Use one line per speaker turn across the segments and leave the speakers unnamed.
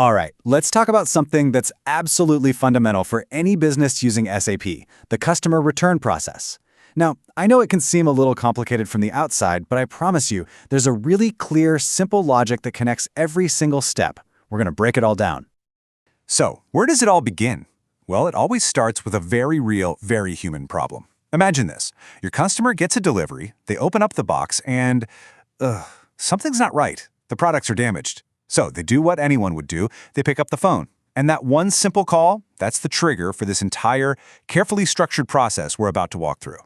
All right, let's talk about something that's absolutely fundamental for any business using SAP, the customer return process. Now, I know it can seem a little complicated from the outside, but I promise you, there's a really clear, simple logic that connects every single step. We're going to break it all down.
So, where does it all begin? Well, it always starts with a very real, very human problem. Imagine this. Your customer gets a delivery, they open up the box, and something's not right. The products are damaged. So they do what anyone would do. They pick up the phone. And that one simple call, that's the trigger for this entire, carefully structured process we're about to walk through.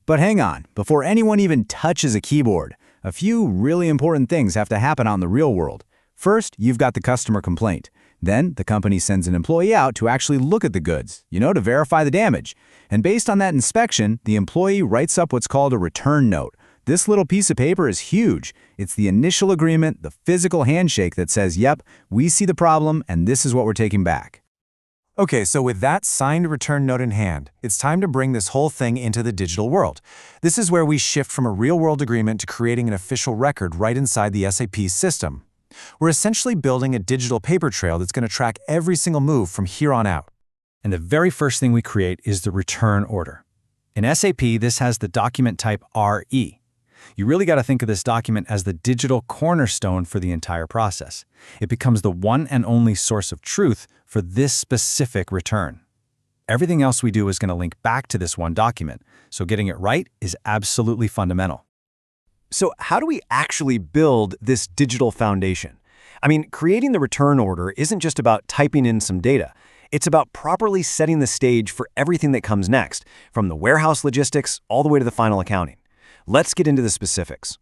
But hang on, before anyone even touches a keyboard, a few really important things have to happen out in the real world. First, you've got the customer complaint. Then, the company sends an employee out to actually look at the goods, to verify the damage. And based on that inspection, the employee writes up what's called a return note. This little piece of paper is huge. It's the initial agreement, the physical handshake that says, yep, we see the problem and this is what we're taking back.
Okay, so with that signed return note in hand, it's time to bring this whole thing into the digital world. This is where we shift from a real-world agreement to creating an official record right inside the SAP system. We're essentially building a digital paper trail that's going to track every single move from here on out.
And the very first thing we create is the return order. In SAP, this has the document type RE. You really got to think of this document as the digital cornerstone for the entire process. It becomes the one and only source of truth for this specific return. Everything else we do is going to link back to this one document, so getting it right is absolutely fundamental.
So how do we actually build this digital foundation? I mean, creating the return order isn't just about typing in some data. It's about properly setting the stage for everything that comes next, from the warehouse logistics all the way to the final accounting. Let's get into the specifics.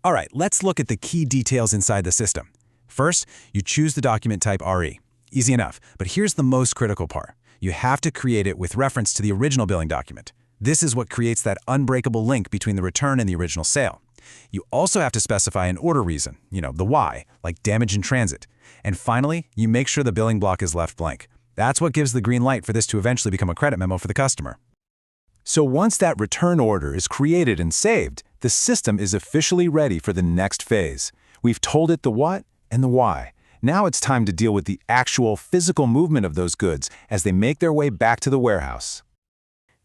All right, let's look at the key details inside the system. First, you choose the document type RE. Easy enough, but here's the most critical part. You have to create it with reference to the original billing document. This is what creates that unbreakable link between the return and the original sale. You also have to specify an order reason, the why, like damage in transit. And finally, you make sure the billing block is left blank. That's what gives the green light for this to eventually become a credit memo for the customer. So once that return order is created and saved, the system is officially ready for the next phase. We've told it the what and the why. Now it's time to deal with the actual physical movement of those goods as they make their way back to the warehouse.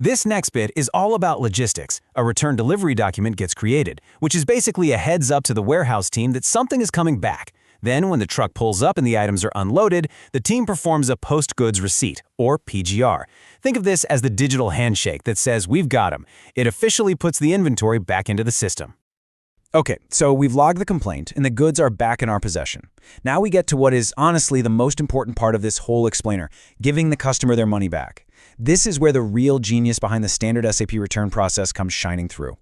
This next bit is all about logistics. A return delivery document gets created, which is basically a heads up to the warehouse team that something is coming back. Then, when the truck pulls up and the items are unloaded, the team performs a post-goods receipt, or PGR. Think of this as the digital handshake that says, we've got them. It officially puts the inventory back into the system.
Okay, so we've logged the complaint and the goods are back in our possession. Now we get to what is honestly the most important part of this whole explainer, giving the customer their money back. This is where the real genius behind the standard SAP return process comes shining through.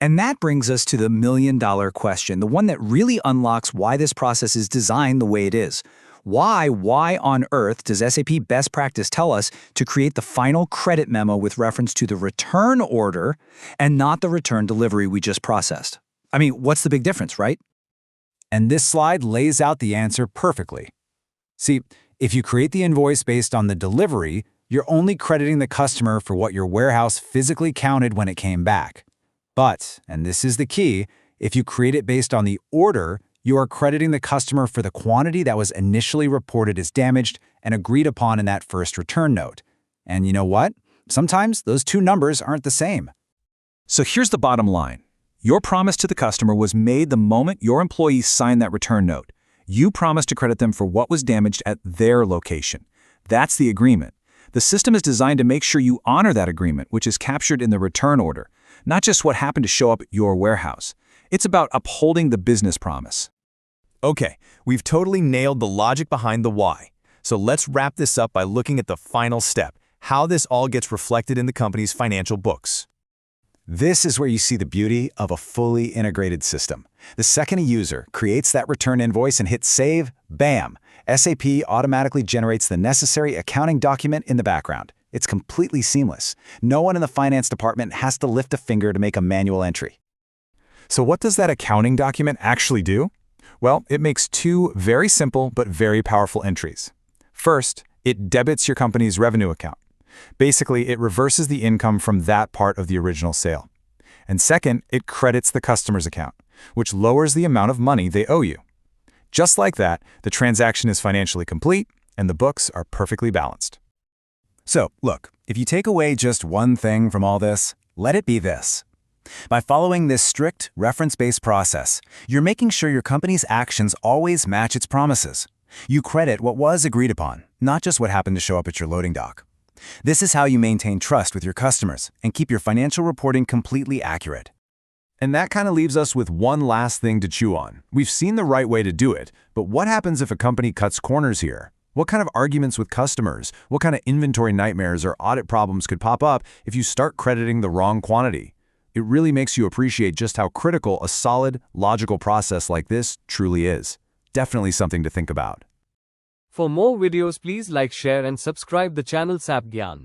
And that brings us to the million-dollar question, the one that really unlocks why this process is designed the way it is. Why on earth does SAP best practice tell us to create the final credit memo with reference to the return order and not the return delivery we just processed? I mean, what's the big difference, right?
And this slide lays out the answer perfectly. See, if you create the invoice based on the delivery, you're only crediting the customer for what your warehouse physically counted when it came back. But, and this is the key, if you create it based on the order, you are crediting the customer for the quantity that was initially reported as damaged and agreed upon in that first return note. And you know what? Sometimes those two numbers aren't the same.
So here's the bottom line. Your promise to the customer was made the moment your employees signed that return note. You promised to credit them for what was damaged at their location. That's the agreement. The system is designed to make sure you honor that agreement, which is captured in the return order, not just what happened to show up at your warehouse. It's about upholding the business promise.
Okay, we've totally nailed the logic behind the why. So let's wrap this up by looking at the final step, how this all gets reflected in the company's financial books.
This is where you see the beauty of a fully integrated system. The second a user creates that return invoice and hits save, bam! SAP automatically generates the necessary accounting document in the background. It's completely seamless. No one in the finance department has to lift a finger to make a manual entry.
So what does that accounting document actually do? Well, it makes two very simple but very powerful entries. First, it debits your company's revenue account. Basically, it reverses the income from that part of the original sale. And second, it credits the customer's account, which lowers the amount of money they owe you.
Just like that, the transaction is financially complete, and the books are perfectly balanced.
So, look, if you take away just one thing from all this, let it be this. By following this strict, reference-based process, you're making sure your company's actions always match its promises. You credit what was agreed upon, not just what happened to show up at your loading dock. This is how you maintain trust with your customers and keep your financial reporting completely accurate.
And that kind of leaves us with one last thing to chew on. We've seen the right way to do it, but what happens if a company cuts corners here? What kind of arguments with customers, what kind of inventory nightmares or audit problems could pop up if you start crediting the wrong quantity? It really makes you appreciate just how critical a solid, logical process like this truly is. Definitely something to think about.
For more videos, please like, share and subscribe the channel SAP Gyaan.